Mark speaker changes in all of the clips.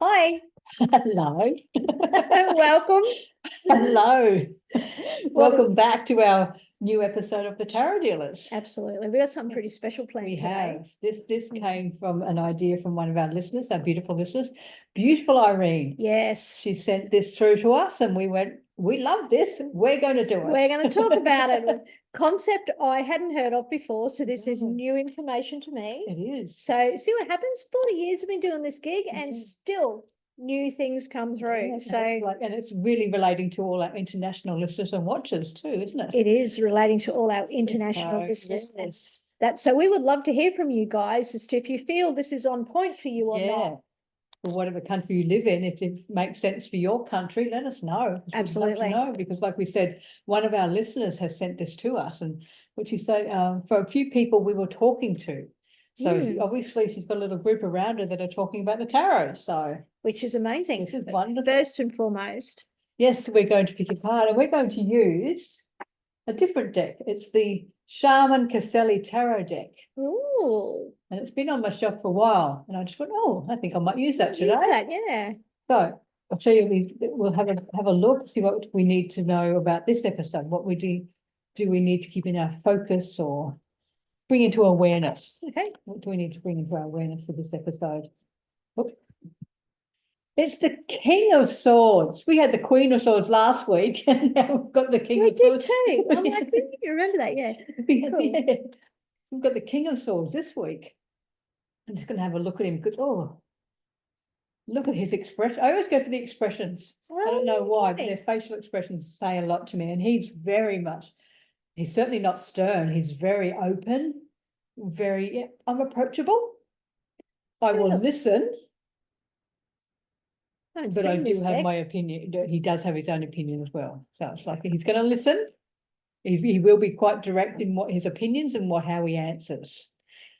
Speaker 1: Hi,
Speaker 2: Hello.
Speaker 1: welcome.
Speaker 2: Hello.
Speaker 1: What
Speaker 2: Welcome back to our new episode of the Tarot Dealers.
Speaker 1: Absolutely. We got something pretty special planned
Speaker 2: We
Speaker 1: today.
Speaker 2: have. This came from an idea from one of our listeners, our beautiful listeners, beautiful Irene.
Speaker 1: Yes.
Speaker 2: She sent this through to us and we went, we love this. We're going to do it.
Speaker 1: We're going to talk about it. Concept I hadn't heard of before, so this is new information to me.
Speaker 2: It is.
Speaker 1: So see what happens. 40 years I've been doing this gig and still new things come through.
Speaker 2: Yeah,
Speaker 1: so
Speaker 2: and it's really relating to all our international listeners and watchers too, isn't it?
Speaker 1: it is relating to all our international listeners. Yes. So we would love to hear from you guys as to if you feel this is on point for you or not.
Speaker 2: Or whatever country you live in, if it makes sense for your country, let us know.
Speaker 1: Absolutely.
Speaker 2: We'd love to know, because like we said, one of our listeners has sent this to us, and what you say, for a few people we were talking to. So obviously she's got a little group around her that are talking about the tarot. So
Speaker 1: which is amazing.
Speaker 2: This is wonderful.
Speaker 1: First and foremost.
Speaker 2: Yes, we're going to pick a card and we're going to use a different deck. It's the Shaman Caselli Tarot deck.
Speaker 1: Ooh.
Speaker 2: And it's been on my shelf for a while. And I just went, oh, I think I might use that today.
Speaker 1: Use that, yeah.
Speaker 2: So I'll show you, we'll have a look, see what we need to know about this episode. What we do we need to keep in our focus or bring into awareness?
Speaker 1: Okay.
Speaker 2: What do we need to bring into our awareness for this episode? Oops. It's the King of Swords. We had the Queen of Swords last week, and now we've got the King of Swords.
Speaker 1: We did too. I'm like, you remember that, yeah. Cool.
Speaker 2: Yeah. We've got the King of Swords this week. I'm just going to have a look at him because, oh, look at his expression. I always go for the expressions. I don't know why, but their facial expressions say a lot to me. And he's he's certainly not stern. He's very open, very unapproachable. I will listen. But I do have my opinion. He does have his own opinion as well. So it's like he's going to listen. He will be quite direct in what his opinions and how he answers.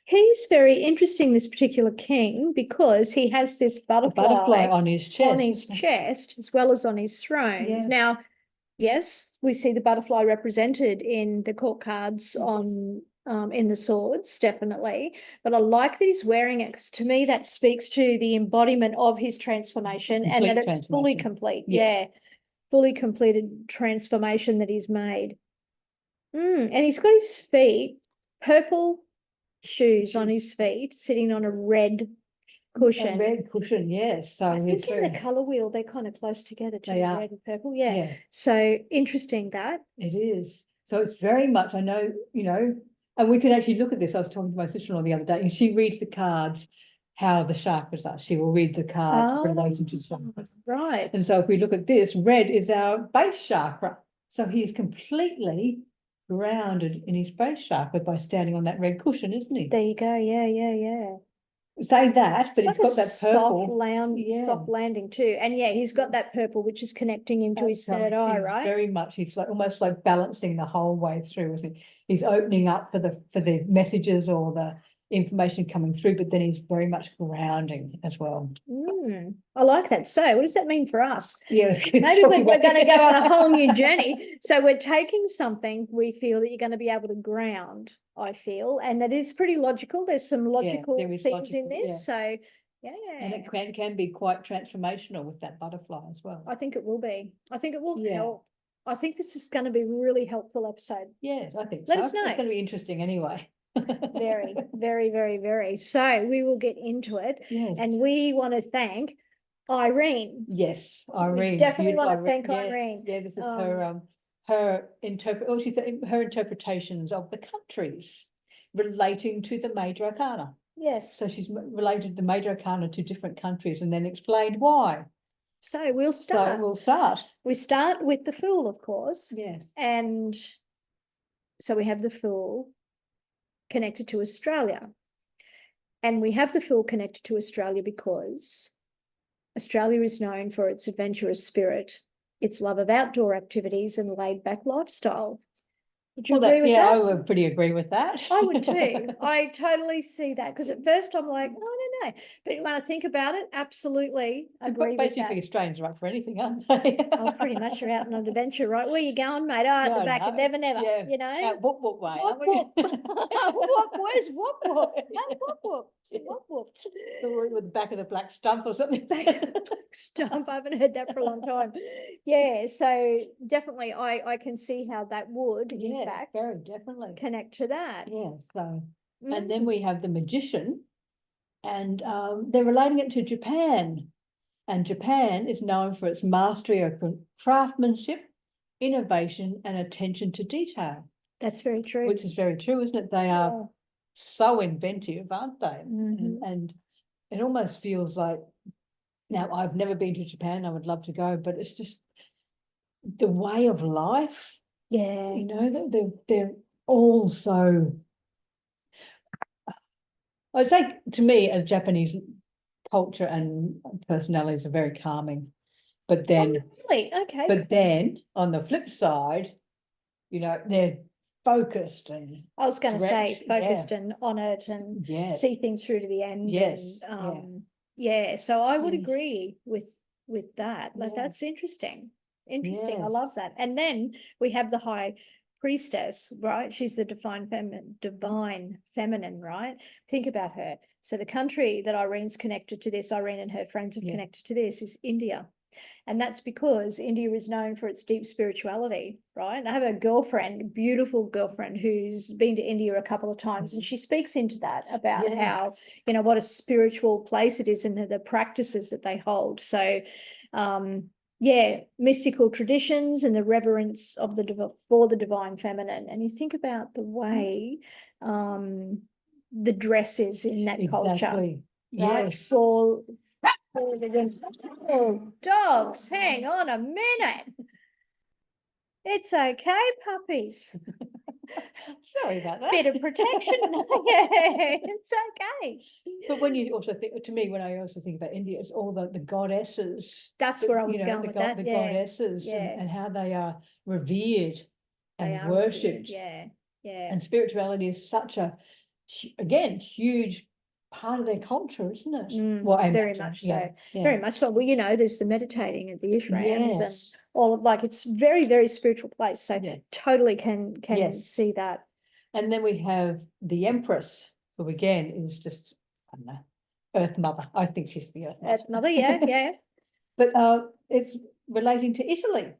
Speaker 1: He's very interesting, this particular king, because he has this butterfly
Speaker 2: on his chest,
Speaker 1: as well as on his throne. Yeah. Now, yes, we see the butterfly represented in the court cards in the swords, definitely. But I like that he's wearing it, because to me that speaks to the embodiment of his transformation and that it's fully complete. Yeah, fully completed transformation that he's made. And he's got his feet, purple shoes on his feet, sitting on a red cushion.
Speaker 2: A red cushion, yes. So
Speaker 1: I think in the colour wheel, they're kind of close together too, red and purple. Yeah. So interesting that.
Speaker 2: It is. So it's very much, I know, and we can actually look at this. I was talking to my sister-in-law the other day, and she reads the cards how the chakras are. She will read the cards relating to chakras.
Speaker 1: Right.
Speaker 2: And so if we look at this, red is our base chakra. So he's completely grounded in his base chakra by standing on that red cushion, isn't he?
Speaker 1: There you go. Yeah.
Speaker 2: Say that, but he's got that purple.
Speaker 1: Soft landing too. And yeah, he's got that purple, which is connecting him to his third eye, right?
Speaker 2: Very much. He's like almost like balancing the whole way through, isn't he? He's opening up for the messages or the information coming through, but then he's very much grounding as well.
Speaker 1: I like that. So what does that mean for us?
Speaker 2: Yeah,
Speaker 1: maybe we're going to go on a whole new journey. So we're taking something we feel that you're going to be able to ground, I feel, and that is pretty logical. There's some logical things in this. So yeah,
Speaker 2: and it can be quite transformational with that butterfly as well.
Speaker 1: I think it will be. I think it will help. I think this is going to be a really helpful episode.
Speaker 2: Yes, I think
Speaker 1: Let us know.
Speaker 2: It's going to be interesting anyway.
Speaker 1: Very, very, very, very. So we will get into it. Yes. And we want to thank Irene.
Speaker 2: Yes, Irene.
Speaker 1: We definitely want to thank Irene.
Speaker 2: Yeah, this is her interpretations of the countries relating to the major arcana.
Speaker 1: Yes.
Speaker 2: So she's related the major arcana to different countries and then explained why.
Speaker 1: So we'll start. We start with the Fool, of course.
Speaker 2: Yes.
Speaker 1: And so we have the Fool connected to Australia. And we have the Fool connected to Australia because Australia is known for its adventurous spirit, its love of outdoor activities and laid-back lifestyle. Would you agree with that?
Speaker 2: I would pretty agree with that.
Speaker 1: I would too. I totally see that, because at first I'm like, I don't Okay, but you want to think about it, absolutely agree with
Speaker 2: Basically,
Speaker 1: that.
Speaker 2: Australians are up for anything, aren't they?
Speaker 1: Oh, pretty much you're out on an adventure, right? Where you going, mate? Oh, at the
Speaker 2: No,
Speaker 1: back of
Speaker 2: no.
Speaker 1: Never Never,
Speaker 2: Yeah.
Speaker 1: you know?
Speaker 2: Out whoop way,
Speaker 1: Whoop,
Speaker 2: aren't we?
Speaker 1: whoop. Whoop, where's whoop, whoop? Hey, whoop, whoop. Whoop, whoop.
Speaker 2: With the back of the black stump or something.
Speaker 1: Back of the black stump. I haven't heard that for a long time. Yeah, so definitely I can see how that would, in
Speaker 2: Yeah,
Speaker 1: fact,
Speaker 2: very definitely.
Speaker 1: connect to that.
Speaker 2: Yeah, so, and then
Speaker 1: Mm.
Speaker 2: we have the magician, and they're relating it to Japan. And Japan is known for its mastery of craftsmanship, innovation, and attention to detail,
Speaker 1: That's very true.
Speaker 2: which is very true, isn't it? They are
Speaker 1: Yeah.
Speaker 2: so inventive, aren't they?
Speaker 1: Mhm.
Speaker 2: And it almost feels like, now I've never been to Japan, I would love to go, but it's just the way of life,
Speaker 1: Yeah.
Speaker 2: you know, they're all so, I'd say to me, a Japanese culture and personalities are very calming. But then,
Speaker 1: Really? Okay.
Speaker 2: but then on the flip side, you know, they're focused and
Speaker 1: I was going to say
Speaker 2: direct, yeah.
Speaker 1: focused and on it and
Speaker 2: Yes,
Speaker 1: see things through to the end.
Speaker 2: yes,
Speaker 1: And, yeah. So I would
Speaker 2: Yeah.
Speaker 1: agree with that. Like
Speaker 2: Yeah.
Speaker 1: that's interesting. Interesting. I love
Speaker 2: Yes.
Speaker 1: that. And then we have the high priestess, right? She's the divine feminine, right? Think about her. So the country that Irene's connected to this, Irene and her friends have
Speaker 2: Yeah.
Speaker 1: connected to this, is India. And that's because India is known for its deep spirituality, right? I have a girlfriend, beautiful girlfriend, who's been to India a couple of times, and she speaks into that about how,
Speaker 2: Yes.
Speaker 1: you know, what a spiritual place it is and the practices that they hold. So, yeah, mystical traditions and the reverence of for the divine feminine. And you think about the way the dresses in that culture,
Speaker 2: Exactly.
Speaker 1: right?
Speaker 2: Yes.
Speaker 1: For oh, dogs, hang on a minute. It's okay, puppies.
Speaker 2: Sorry about that.
Speaker 1: Bit of protection. Yeah, it's okay.
Speaker 2: But when you also think, to me, when I also think about India, it's all the goddesses.
Speaker 1: That's where I was going with that.
Speaker 2: The
Speaker 1: Yeah,
Speaker 2: goddesses
Speaker 1: yeah.
Speaker 2: and how they are revered
Speaker 1: They
Speaker 2: and
Speaker 1: are revered.
Speaker 2: worshipped.
Speaker 1: Yeah, yeah.
Speaker 2: And spirituality is such a, again, huge part of their culture, isn't it? Well, I
Speaker 1: very
Speaker 2: imagine,
Speaker 1: much
Speaker 2: yeah,
Speaker 1: so.
Speaker 2: yeah.
Speaker 1: Very much so. Well, you know, there's the meditating at the ashrams and
Speaker 2: Yes.
Speaker 1: all of like it's very, very spiritual place. So
Speaker 2: Yes.
Speaker 1: totally can
Speaker 2: Yes.
Speaker 1: see that.
Speaker 2: And then we have the Empress, who again is just, I don't know, Earth Mother. I think she's the Earth Mother.
Speaker 1: Earth Mother, yeah, yeah.
Speaker 2: But it's relating to Italy,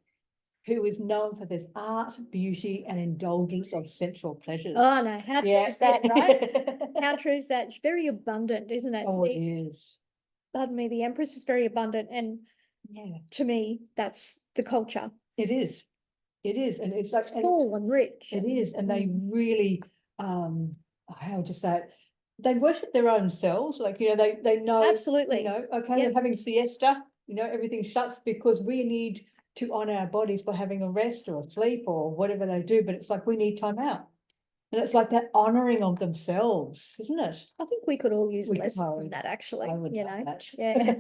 Speaker 2: who is known for this art, beauty, and indulgence of sensual pleasures.
Speaker 1: Oh no, how true is that, right? How true is that? It's very abundant, isn't it?
Speaker 2: Oh, it is.
Speaker 1: Pardon me, the Empress is very abundant, and
Speaker 2: Yeah,
Speaker 1: to me, that's the culture.
Speaker 2: it is. It is, and it's like
Speaker 1: It's full and rich.
Speaker 2: it is, and they really, how to say it, they worship their own selves. Like, you know, they know,
Speaker 1: Absolutely.
Speaker 2: you know, okay,
Speaker 1: Yep.
Speaker 2: we're having siesta, you know, everything shuts because we need to honor our bodies by having a rest or a sleep or whatever they do, but it's like we need time out. And it's like that honoring of themselves, isn't it?
Speaker 1: I think we could all use a
Speaker 2: We
Speaker 1: lesson
Speaker 2: could.
Speaker 1: from that, actually.
Speaker 2: I would
Speaker 1: You
Speaker 2: love
Speaker 1: know,
Speaker 2: that.
Speaker 1: yeah.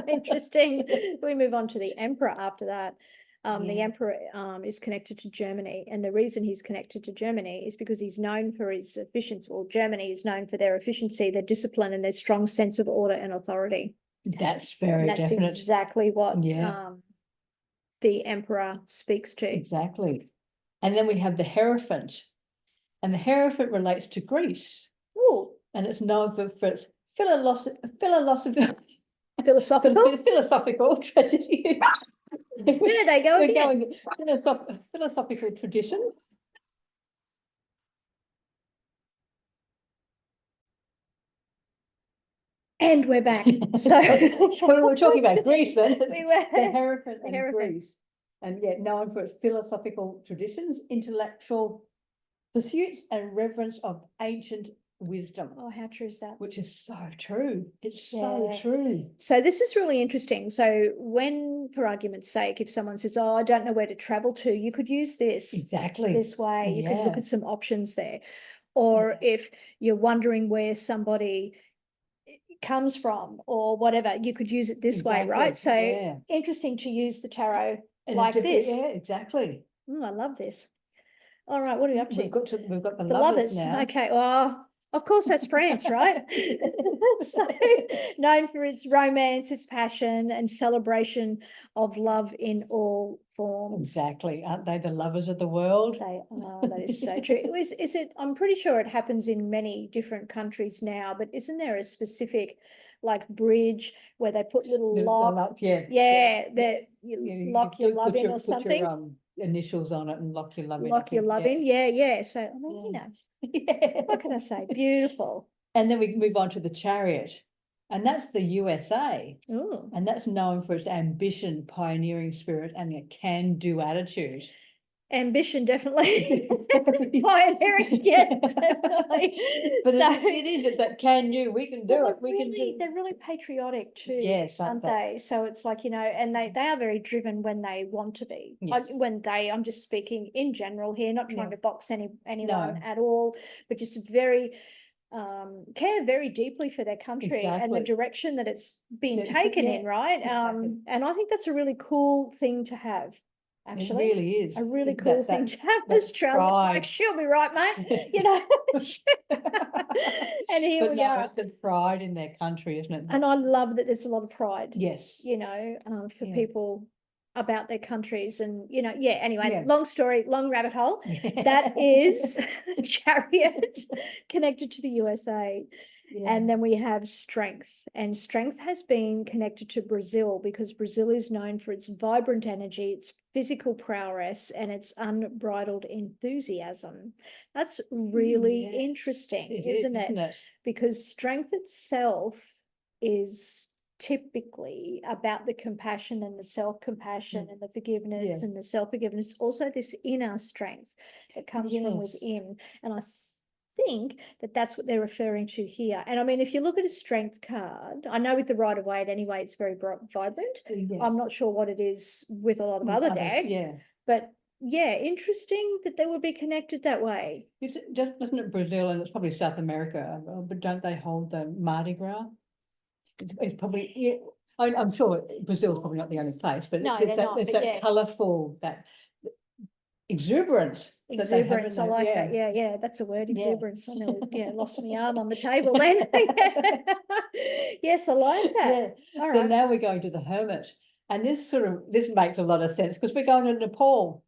Speaker 1: Interesting. We move on to the Emperor after that. The
Speaker 2: Yeah.
Speaker 1: Emperor is connected to Germany, and the reason he's connected to Germany is because he's known for his efficiency. Well, Germany is known for their efficiency, their discipline, and their strong sense of order and authority.
Speaker 2: That's very
Speaker 1: And that's
Speaker 2: definite.
Speaker 1: exactly what
Speaker 2: Yeah.
Speaker 1: The Emperor speaks to.
Speaker 2: Exactly. And then we have the Hierophant. And the Hierophant relates to Greece.
Speaker 1: Oh,
Speaker 2: And it's known for its philosophical tradition.
Speaker 1: there they go
Speaker 2: We're
Speaker 1: again.
Speaker 2: going philosophical tradition.
Speaker 1: And we're back. So
Speaker 2: we were talking about Greece then.
Speaker 1: We were.
Speaker 2: The Hierophant and
Speaker 1: Hierophant.
Speaker 2: Greece. And yet known for its philosophical traditions, intellectual pursuits, and reverence of ancient wisdom.
Speaker 1: Oh, how true is that?
Speaker 2: Which is so true. It's so true.
Speaker 1: So this is really interesting. So when, for argument's sake, if someone says, oh, I don't know where to travel to, you could use this.
Speaker 2: Exactly.
Speaker 1: This way. You could look
Speaker 2: Yeah.
Speaker 1: at some options there. Or if you're wondering where somebody comes from or whatever, you could use it this way, right? So interesting to use the tarot like this.
Speaker 2: Yeah, exactly.
Speaker 1: I love this. All right, what are we up to?
Speaker 2: We've got the
Speaker 1: The lovers
Speaker 2: now.
Speaker 1: Okay. Oh, Of course, that's France, right? So known for its romance, its passion, and celebration of love in all forms.
Speaker 2: Exactly. Aren't they the lovers of the world?
Speaker 1: They are. That is so true. Is it? I'm pretty sure it happens in many different countries now, but isn't there a specific, like, bridge where they put little
Speaker 2: The
Speaker 1: lock?
Speaker 2: yeah.
Speaker 1: Yeah, that you
Speaker 2: You
Speaker 1: lock your
Speaker 2: put
Speaker 1: love in
Speaker 2: your-
Speaker 1: or
Speaker 2: put your,
Speaker 1: something.
Speaker 2: initials on it and lock your love in. I
Speaker 1: Lock your
Speaker 2: think,
Speaker 1: love in. Yeah, yeah. So I mean, you
Speaker 2: Yeah.
Speaker 1: know,
Speaker 2: Yeah.
Speaker 1: what can I say? Beautiful.
Speaker 2: And then we move on to the Chariot, and that's the USA.
Speaker 1: Ooh.
Speaker 2: And that's known for its ambition, pioneering spirit, and a can-do attitude.
Speaker 1: Ambition, definitely. Pioneering, yeah, definitely.
Speaker 2: But
Speaker 1: So-
Speaker 2: it is, it's that can-do, we can do
Speaker 1: Well,
Speaker 2: it, we can do.
Speaker 1: they're really patriotic too,
Speaker 2: Yes,
Speaker 1: aren't they? So it's like, you know, and they are very driven when they want to be.
Speaker 2: Yes.
Speaker 1: I'm just speaking in general here, not trying
Speaker 2: Yeah.
Speaker 1: to box anyone
Speaker 2: No.
Speaker 1: at all, but just very care very deeply for their country and the
Speaker 2: Exactly.
Speaker 1: direction that it's been
Speaker 2: Yeah,
Speaker 1: taken
Speaker 2: yeah,
Speaker 1: in, right?
Speaker 2: exactly.
Speaker 1: And I think that's a really cool thing to have.
Speaker 2: It
Speaker 1: Actually,
Speaker 2: really is.
Speaker 1: a really
Speaker 2: That-
Speaker 1: cool
Speaker 2: that-
Speaker 1: thing to have.
Speaker 2: that
Speaker 1: Australia's like,
Speaker 2: pride.
Speaker 1: she'll be right, mate. You know. And here
Speaker 2: But
Speaker 1: we
Speaker 2: no,
Speaker 1: are.
Speaker 2: it's the pride in their country, isn't it?
Speaker 1: And I love that there's a lot of pride,
Speaker 2: Yes.
Speaker 1: you know, for
Speaker 2: Yeah.
Speaker 1: people about their countries. And, you know, yeah, anyway,
Speaker 2: Yeah.
Speaker 1: long story, long rabbit hole. That is the Chariot connected to the USA.
Speaker 2: Yeah.
Speaker 1: And then we have strength, and strength has been connected to Brazil because Brazil is known for its vibrant energy, its physical prowess, and its unbridled enthusiasm. That's really
Speaker 2: Yes,
Speaker 1: interesting,
Speaker 2: it
Speaker 1: isn't
Speaker 2: isn't
Speaker 1: it?
Speaker 2: it?
Speaker 1: Because strength itself is typically about the compassion and the self-compassion and the forgiveness
Speaker 2: Yes.
Speaker 1: and the self-forgiveness. Also, this inner strength that comes from
Speaker 2: Yes.
Speaker 1: within. And I think that that's what they're referring to here. And I mean, if you look at a strength card, I know with the Rider Waite anyway, it's very vibrant.
Speaker 2: Yes.
Speaker 1: I'm not sure what it is with a lot of
Speaker 2: With
Speaker 1: other
Speaker 2: others,
Speaker 1: decks,
Speaker 2: yeah.
Speaker 1: but yeah, interesting that they would be connected that way.
Speaker 2: Doesn't it Brazil, and it's probably South America, but don't they hold the Mardi Gras? It's probably, yeah, I'm sure Brazil's probably not the only place, but
Speaker 1: No,
Speaker 2: it's
Speaker 1: they're
Speaker 2: that,
Speaker 1: not,
Speaker 2: it's
Speaker 1: but
Speaker 2: that
Speaker 1: yeah.
Speaker 2: colourful, that exuberance. that they have in
Speaker 1: Exuberance, I
Speaker 2: the-
Speaker 1: like
Speaker 2: yeah.
Speaker 1: that. Yeah, yeah, that's a word,
Speaker 2: Yeah.
Speaker 1: exuberance. I nearly, yeah, lost my arm on the table then. Yes, I like that.
Speaker 2: Yeah.
Speaker 1: All
Speaker 2: So
Speaker 1: right.
Speaker 2: now we're going to the Hermit, and this makes a lot of sense because we're going to Nepal.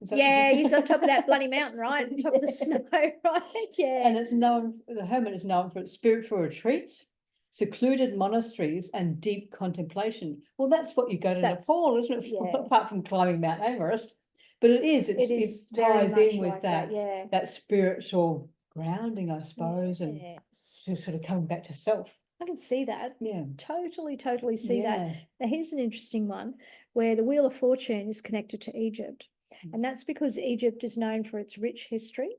Speaker 2: So-
Speaker 1: Yeah, he's on top of that bloody mountain, right? On top of the snow, right? Yeah.
Speaker 2: And the Hermit is known for its spiritual retreats, secluded monasteries, and deep contemplation. Well, that's what you go to Nepal, isn't it?
Speaker 1: yeah.
Speaker 2: Apart from climbing Mount Everest. But it is
Speaker 1: very
Speaker 2: ties
Speaker 1: much
Speaker 2: in with
Speaker 1: like that, yeah.
Speaker 2: that spiritual grounding, I suppose, and
Speaker 1: Yes.
Speaker 2: just sort of coming back to self.
Speaker 1: I can see that.
Speaker 2: Yeah.
Speaker 1: Totally see that.
Speaker 2: Yeah.
Speaker 1: Now, here's an interesting one where the Wheel of Fortune is connected to Egypt. And that's because Egypt is known for its rich history,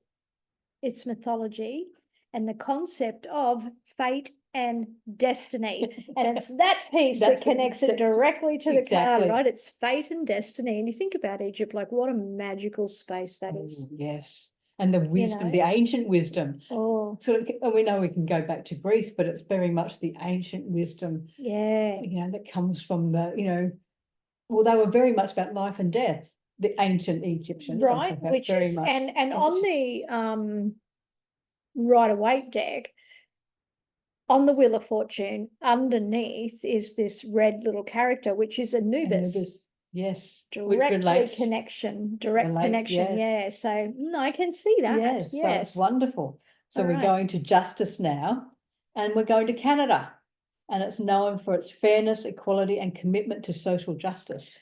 Speaker 1: its mythology, and the concept of fate and destiny. And it's that piece that connects it directly to the card, right? It's fate and destiny. And you think about Egypt, like what a magical space that is.
Speaker 2: Yes. And the wisdom, the ancient wisdom.
Speaker 1: Oh.
Speaker 2: So we know we can go back to Greece, but it's very much the ancient wisdom.
Speaker 1: Yeah.
Speaker 2: You know, that comes from well, they were very much about life and death, the ancient Egyptians.
Speaker 1: Right, which is, and on the Rider Waite deck, on the Wheel of Fortune, underneath is this red little character, which is Anubis.
Speaker 2: Yes.
Speaker 1: Direct connection, yeah. So I can see that.
Speaker 2: Yes. So it's wonderful. So we're
Speaker 1: right.
Speaker 2: going to justice now, and we're going to Canada, and it's known for its fairness, equality, and commitment to social justice.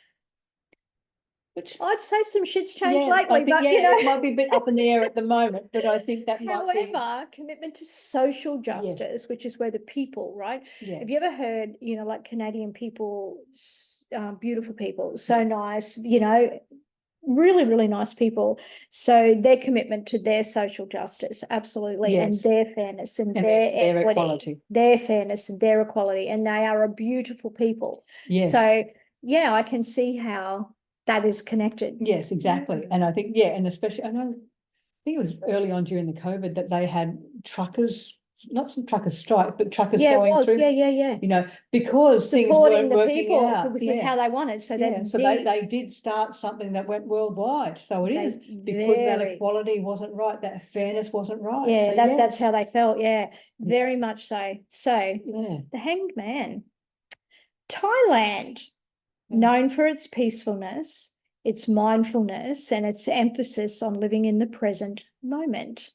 Speaker 2: Which
Speaker 1: I'd say some shit's changed lately,
Speaker 2: I think,
Speaker 1: but
Speaker 2: it might be a bit up in the air at the moment, but I think that might be.
Speaker 1: However, commitment to social justice, which is where the people, right?
Speaker 2: Yeah.
Speaker 1: Have you ever heard, like Canadian people, beautiful people, so nice, really, really nice people. So their commitment to their social justice, absolutely, and their fairness and their equity,
Speaker 2: equality.
Speaker 1: their fairness and their equality, and they are a beautiful people.
Speaker 2: Yes.
Speaker 1: So yeah, I can see how that is connected.
Speaker 2: Yes, exactly. And I think, and especially, I think it was early on during the COVID that they had truckers not some truckers strike, but truckers
Speaker 1: Yeah, it
Speaker 2: going
Speaker 1: was,
Speaker 2: through,
Speaker 1: yeah.
Speaker 2: you know, because things
Speaker 1: Supporting
Speaker 2: weren't
Speaker 1: the
Speaker 2: working
Speaker 1: people
Speaker 2: out.
Speaker 1: with
Speaker 2: Yeah.
Speaker 1: how they wanted, so
Speaker 2: Yeah,
Speaker 1: then
Speaker 2: so they did start something that went worldwide. So it
Speaker 1: They
Speaker 2: is because that
Speaker 1: very-
Speaker 2: equality wasn't right, that fairness wasn't right.
Speaker 1: yeah,
Speaker 2: So,
Speaker 1: that's how they felt, yeah, very much so. So,
Speaker 2: yeah.
Speaker 1: the Hanged Man. Thailand,
Speaker 2: Yeah.
Speaker 1: known for its peacefulness, its mindfulness, and its emphasis on living in the present moment.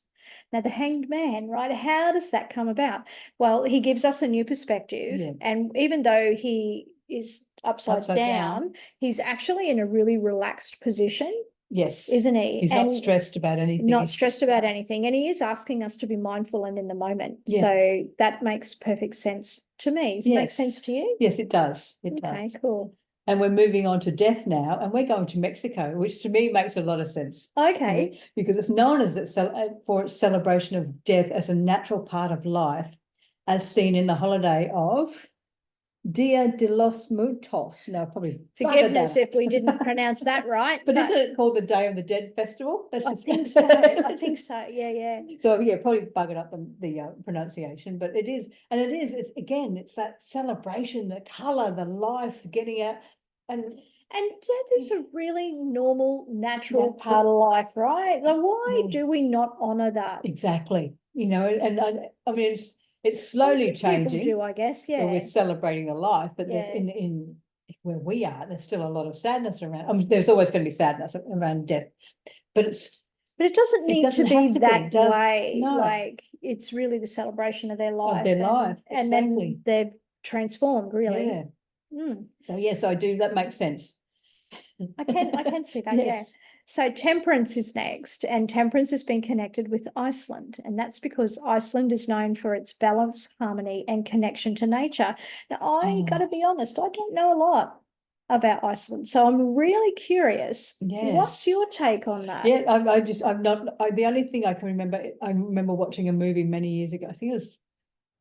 Speaker 1: Now, the Hanged Man, right? How does that come about? Well, he gives us a new perspective.
Speaker 2: Yeah.
Speaker 1: And even though he is upside down, he's actually in a really relaxed position.
Speaker 2: Yes.
Speaker 1: Isn't he?
Speaker 2: He's not stressed about anything.
Speaker 1: Not stressed about anything. And he is asking us to be mindful and in the moment.
Speaker 2: Yeah.
Speaker 1: So that makes perfect sense to me. Does it make sense to you?
Speaker 2: Yes, it does.
Speaker 1: Okay, cool.
Speaker 2: And we're moving on to death now, and we're going to Mexico, which to me makes a lot of sense.
Speaker 1: Okay.
Speaker 2: Because it's known as for its celebration of death as a natural part of life, as seen in the holiday of Dia de los Muertos. No, probably
Speaker 1: Forgiveness if we didn't pronounce that right.
Speaker 2: But isn't it called the Day of the Dead Festival?
Speaker 1: I think so. I think so. Yeah.
Speaker 2: So yeah, probably buggered up the pronunciation, but it is, and it is. It's again, it's that celebration, the color, the life, getting out, and
Speaker 1: death is a really normal, natural part of life, right? Like, why do we not honor that?
Speaker 2: Exactly. You know, and I mean, it's slowly changing.
Speaker 1: People do, I guess. Yeah,
Speaker 2: we're celebrating the life, but there's in where we are, there's still a lot of sadness around. I mean, there's always going to be sadness around death, but
Speaker 1: it doesn't need to be that way.
Speaker 2: No.
Speaker 1: Like, it's really the celebration of their life.
Speaker 2: And
Speaker 1: then they've transformed, really.
Speaker 2: Yeah. So yes, I do. That makes sense.
Speaker 1: I can see that. Yes. So temperance is next, and temperance has been connected with Iceland, and that's because Iceland is known for its balance, harmony, and connection to nature. Now, I got to be honest, I don't know a lot about Iceland, so I'm really curious. What's your take on that?
Speaker 2: Yeah, I'm not. The only thing I can remember, I remember watching a movie many years ago. I think it was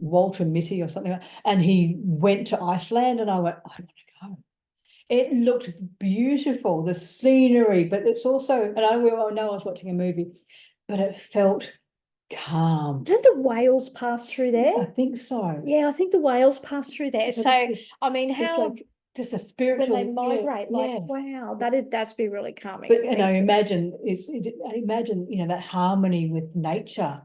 Speaker 2: Walter Mitty or something, and he went to Iceland, and I went, I want to go. It looked beautiful, the scenery, but it's also, and I know I was watching a movie, but it felt calm.
Speaker 1: Did the whales pass through there?
Speaker 2: I think so.
Speaker 1: Yeah, I think the whales pass through there. So, I mean, how
Speaker 2: like just a spiritual,
Speaker 1: when they migrate, wow, that's be really calming.
Speaker 2: But and I imagine you know, that harmony with nature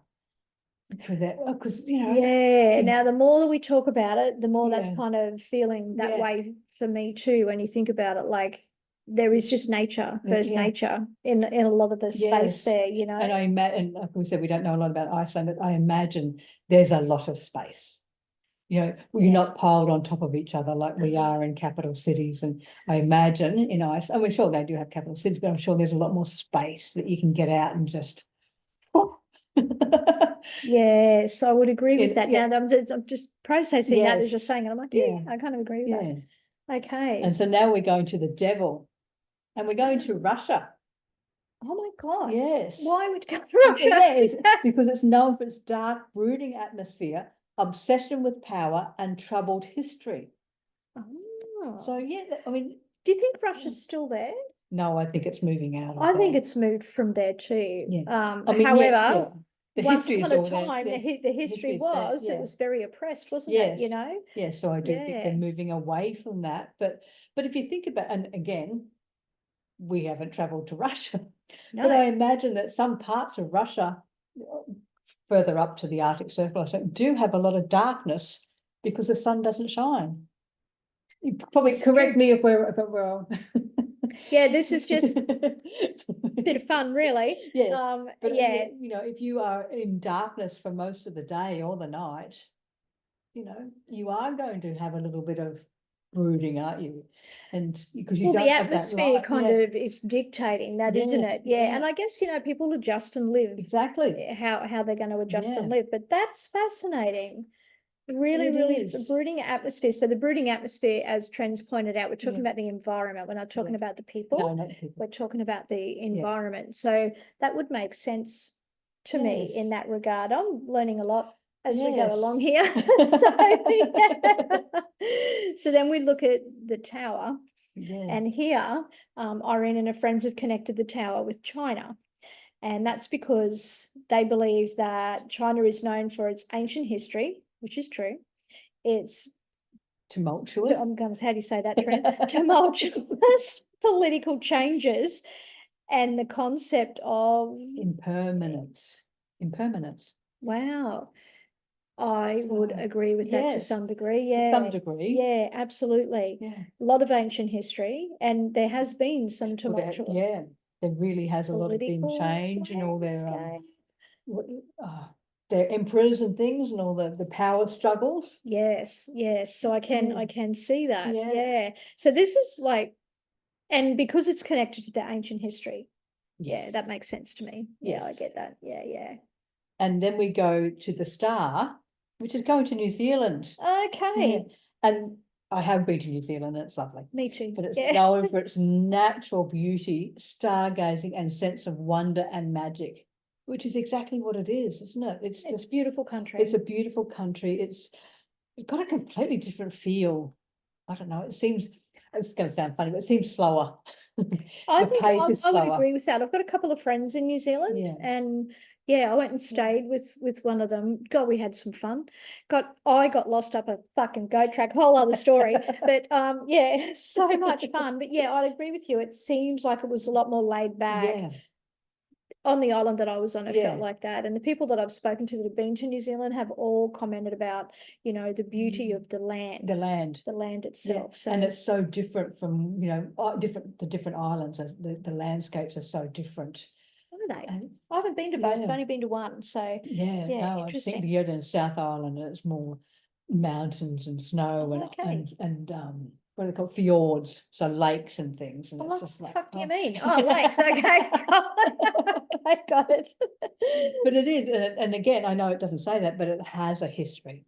Speaker 2: through that, because you know,
Speaker 1: now the more that we talk about it, the more that's kind of feeling that way for me too. When you think about it, like there is just nature, there's nature in a lot of the space there, you know.
Speaker 2: And I imagine, like we said, we don't know a lot about Iceland, but I imagine there's a lot of space. You know, we're not piled on top of each other like we are in capital cities. And I imagine in Iceland, I'm sure they do have capital cities, but I'm sure there's a lot more space that you can get out and just.
Speaker 1: Yes, I would agree with that. Now I'm just processing that as you're saying it. I'm like, I kind of agree with that. Okay.
Speaker 2: And so now we're going to the devil, and we're going to Russia.
Speaker 1: Oh my God.
Speaker 2: Yes.
Speaker 1: Why would go to Russia?
Speaker 2: Because it's known for its dark, brooding atmosphere, obsession with power, and troubled history.
Speaker 1: Oh.
Speaker 2: So I mean,
Speaker 1: do you think Russia's still there?
Speaker 2: No, I think it's moving out.
Speaker 1: I think it's moved from there too.
Speaker 2: I mean,
Speaker 1: however,
Speaker 2: the
Speaker 1: once
Speaker 2: history
Speaker 1: upon
Speaker 2: is
Speaker 1: a time, the history was it was very oppressed, wasn't it? You know.
Speaker 2: Yes, so I do think they're moving away from that. But if you think about, and again, we haven't travelled to Russia, but I imagine that some parts of Russia, further up to the Arctic Circle, I think, do have a lot of darkness because the sun doesn't shine. You probably correct me if we're wrong.
Speaker 1: Yeah, this is just a bit of fun, really.
Speaker 2: Yes. But you know, if you are in darkness for most of the day or the night, you know, you are going to have a little bit of brooding, aren't you? And because you don't
Speaker 1: the
Speaker 2: have
Speaker 1: atmosphere
Speaker 2: that
Speaker 1: kind of is dictating that, isn't it? And I guess, you know, people adjust and live.
Speaker 2: Exactly.
Speaker 1: How they're going to adjust and live. But that's fascinating. Really brooding atmosphere. So the brooding atmosphere, as Tren's pointed out, we're talking about the environment. We're not talking about the people.
Speaker 2: No, not the people.
Speaker 1: We're talking about the environment. So that would make sense to me in that regard. I'm learning a lot as we go along here. So then we look at the tower. And here, Irene and her friends have connected the tower with China. And that's because they believe that China is known for its ancient history, which is true. It's
Speaker 2: tumultuous.
Speaker 1: How do you say that, Tren? Tumultuous political changes and the concept of
Speaker 2: impermanence.
Speaker 1: Wow. I would agree with that to
Speaker 2: yes,
Speaker 1: some degree.
Speaker 2: to
Speaker 1: Yeah.
Speaker 2: some degree.
Speaker 1: Yeah, absolutely.
Speaker 2: Yeah.
Speaker 1: A lot of ancient history, and there has been some tumultuous.
Speaker 2: Yeah, there really has a lot of been
Speaker 1: political
Speaker 2: change and all
Speaker 1: landscape.
Speaker 2: their emperors and things and all the power struggles.
Speaker 1: Yes, yes. So I can see that.
Speaker 2: Yeah.
Speaker 1: Yeah. So this is like, and because it's connected to the ancient history. Yeah,
Speaker 2: Yes.
Speaker 1: that makes sense to me. Yeah, I
Speaker 2: Yes.
Speaker 1: get that. Yeah, yeah.
Speaker 2: And then we go to the Star, which is going to New Zealand.
Speaker 1: Okay.
Speaker 2: And I have been to New Zealand, and it's lovely.
Speaker 1: Me too.
Speaker 2: But it's
Speaker 1: Yeah.
Speaker 2: known for its natural beauty, stargazing, and sense of wonder and magic, which is exactly what it is, isn't it?
Speaker 1: It's a beautiful country.
Speaker 2: It's a beautiful country. It's got a completely different feel. I don't know. It's going to sound funny, but it seems slower.
Speaker 1: I
Speaker 2: The
Speaker 1: think
Speaker 2: pace is
Speaker 1: I would
Speaker 2: slower.
Speaker 1: agree with that. I've got a couple of friends in New Zealand,
Speaker 2: Yeah.
Speaker 1: and yeah, I went and stayed with one of them. God, we had some fun. I got lost up a fucking goat track, whole other story. But yeah, so much fun. But yeah, I'd agree with you. It seems like it was a lot more laid back.
Speaker 2: Yeah.
Speaker 1: On the island that I was on, it
Speaker 2: Yeah.
Speaker 1: felt like that. And the people that I've spoken to that have been to New Zealand have all commented about, you know, the beauty of the land.
Speaker 2: The land
Speaker 1: itself. So
Speaker 2: and it's so different from, the different islands. The landscapes are so different.
Speaker 1: what are they? I haven't been to both.
Speaker 2: Yeah.
Speaker 1: I've only been to one. So
Speaker 2: Yeah, no, I think the other in South Island, it's more mountains and snow and what are they called, fjords, so lakes and things. And
Speaker 1: what
Speaker 2: it's just
Speaker 1: the
Speaker 2: like,
Speaker 1: fuck do you mean? Oh, lakes. Okay. I got it.
Speaker 2: but it is, and again, I know it doesn't say that, but it has a history.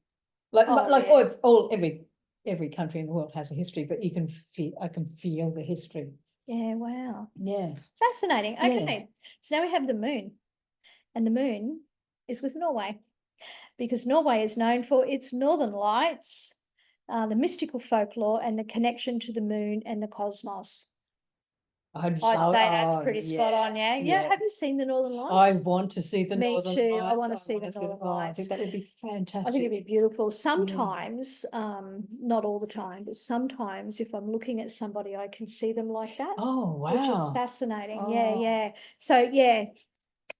Speaker 2: Every country in the world has a history, but I can feel the history.
Speaker 1: Yeah, wow.
Speaker 2: Yeah.
Speaker 1: Fascinating. Okay. So now we have the moon. And the moon is with Norway, because Norway is known for its northern lights, the mystical folklore, and the connection to the moon and the cosmos. I'd say that's pretty spot on, yeah? Yeah, have you seen the Northern Lights?
Speaker 2: I want to see the Northern
Speaker 1: Me too.
Speaker 2: Lights.
Speaker 1: I want to see the Northern
Speaker 2: I
Speaker 1: Lights.
Speaker 2: think that would be fantastic.
Speaker 1: I think it'd be beautiful. Sometimes, not all the time, but sometimes if I'm looking at somebody, I can see them like that.
Speaker 2: Oh, wow.
Speaker 1: Which is fascinating. Yeah, yeah. So, yeah,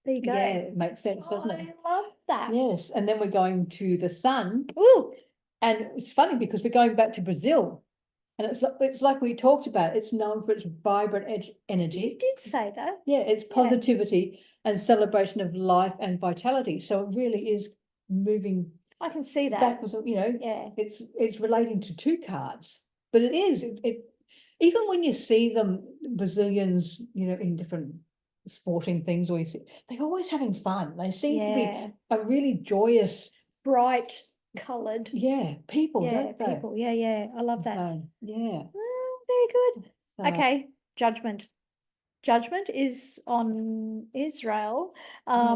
Speaker 1: there you go.
Speaker 2: Yeah, it makes sense, doesn't it?
Speaker 1: I love that.
Speaker 2: Yes, and then we're going to the sun.
Speaker 1: Ooh.
Speaker 2: And it's funny because we're going back to Brazil. And it's like we talked about, it's known for its vibrant energy.
Speaker 1: You did say that.
Speaker 2: Yeah, it's positivity and celebration of life and vitality. So it really is moving.
Speaker 1: I can see that.
Speaker 2: Backwards,
Speaker 1: yeah.
Speaker 2: It's relating to two cards. But it is, even when you see them, Brazilians, in different sporting things, they're always having fun. They seem to be a really joyous,
Speaker 1: bright coloured
Speaker 2: people,
Speaker 1: don't they? People, yeah, I love that.
Speaker 2: So, yeah.
Speaker 1: Very good. Okay, Judgment is on Israel,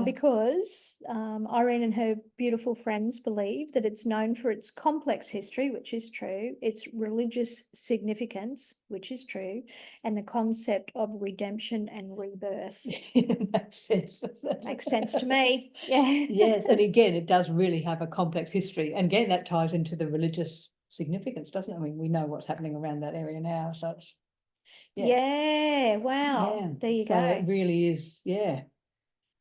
Speaker 1: because Irene and her beautiful friends believe that it's known for its complex history, which is true, its religious significance, which is true, and the concept of redemption and rebirth.
Speaker 2: Makes sense.
Speaker 1: Makes sense to me. Yeah.
Speaker 2: Yes, and again, it does really have a complex history. And again, that ties into the religious significance, doesn't it? I mean, we know what's happening around that area now, so it's
Speaker 1: wow. There you go.
Speaker 2: It really is,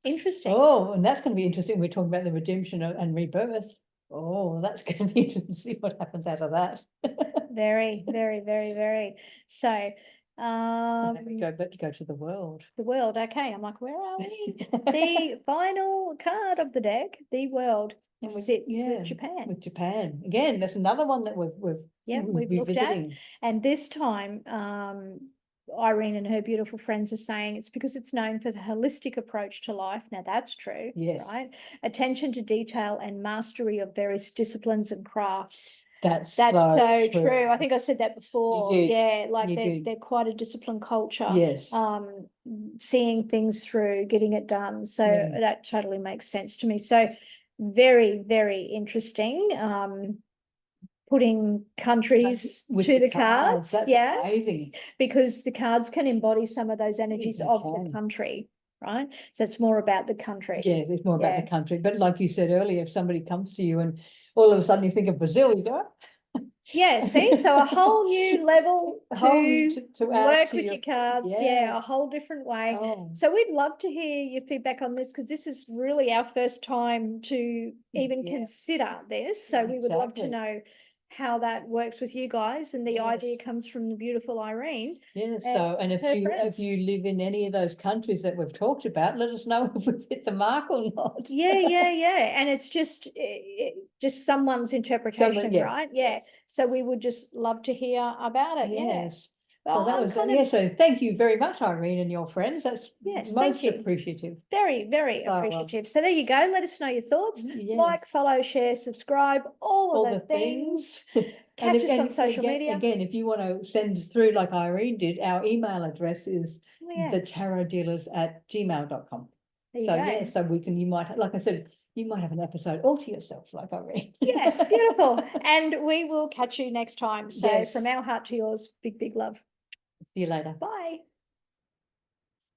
Speaker 1: interesting.
Speaker 2: Oh, and that's going to be interesting. We're talking about the redemption and rebirth. Oh, that's going to be interesting to see what happens out of that.
Speaker 1: Very, very, very, very. So
Speaker 2: and then we go to the world.
Speaker 1: The world, okay. I'm like, where are we? The final card of the deck, the world, sits with Japan.
Speaker 2: With Japan. Again, that's another one that we've
Speaker 1: looked at. And this time, Irene and her beautiful friends are saying it's because it's known for the holistic approach to life. Now that's true, right? Attention to detail and mastery of various disciplines and crafts.
Speaker 2: That's
Speaker 1: so true. I think I said that before. Yeah, like they're quite a disciplined culture.
Speaker 2: Yes.
Speaker 1: Seeing things through, getting it done. So that totally makes sense to me. So very, very interesting. Putting countries to the cards.
Speaker 2: That's amazing.
Speaker 1: Because the cards can embody some of those energies of the country, right? So it's more about the country.
Speaker 2: Yes, it's more about the country. But like you said earlier, if somebody comes to you and all of a sudden you think of Brazil, you go,
Speaker 1: Yeah, see, so a whole new level
Speaker 2: A whole new
Speaker 1: to
Speaker 2: add
Speaker 1: work
Speaker 2: to
Speaker 1: with
Speaker 2: your-
Speaker 1: your cards. Yeah, a whole different way.
Speaker 2: Oh,
Speaker 1: So we'd love to hear your feedback on this, because this is really our first time to even
Speaker 2: Yeah.
Speaker 1: consider this. So we would love to
Speaker 2: Exactly.
Speaker 1: know how that works with you guys. And the idea
Speaker 2: Yes.
Speaker 1: comes from the beautiful Irene.
Speaker 2: Yeah,
Speaker 1: and
Speaker 2: so, and if
Speaker 1: her
Speaker 2: you
Speaker 1: friends.
Speaker 2: live in any of those countries that we've talked about, let us know if we've hit the mark or not.
Speaker 1: Yeah. And it's just someone's interpretation,
Speaker 2: yes,
Speaker 1: right? Yeah. So we would just love to hear about it. Yeah.
Speaker 2: Yes.
Speaker 1: Well,
Speaker 2: So that
Speaker 1: I'm
Speaker 2: was,
Speaker 1: kind of,
Speaker 2: yeah, so thank you very much, Irene, and your friends. That's
Speaker 1: yes, thank
Speaker 2: most
Speaker 1: you.
Speaker 2: appreciative.
Speaker 1: Very, very
Speaker 2: So,
Speaker 1: appreciative. So there you go. Let us know your thoughts. Like,
Speaker 2: yes.
Speaker 1: follow, share, subscribe, all
Speaker 2: All
Speaker 1: of the
Speaker 2: the
Speaker 1: things.
Speaker 2: And
Speaker 1: Catch us on
Speaker 2: again,
Speaker 1: social media.
Speaker 2: Again, if you want to send through like Irene did, our email address is
Speaker 1: Oh, yeah.
Speaker 2: thetarotdealers@gmail.com.
Speaker 1: There you
Speaker 2: So
Speaker 1: go.
Speaker 2: yeah, so we can, you might, like I said, you might have an episode all to yourself, like Irene.
Speaker 1: Yes, beautiful. And we will catch you next time. So
Speaker 2: Yes.
Speaker 1: from our heart to yours, big, big love.
Speaker 2: See you later.
Speaker 1: Bye.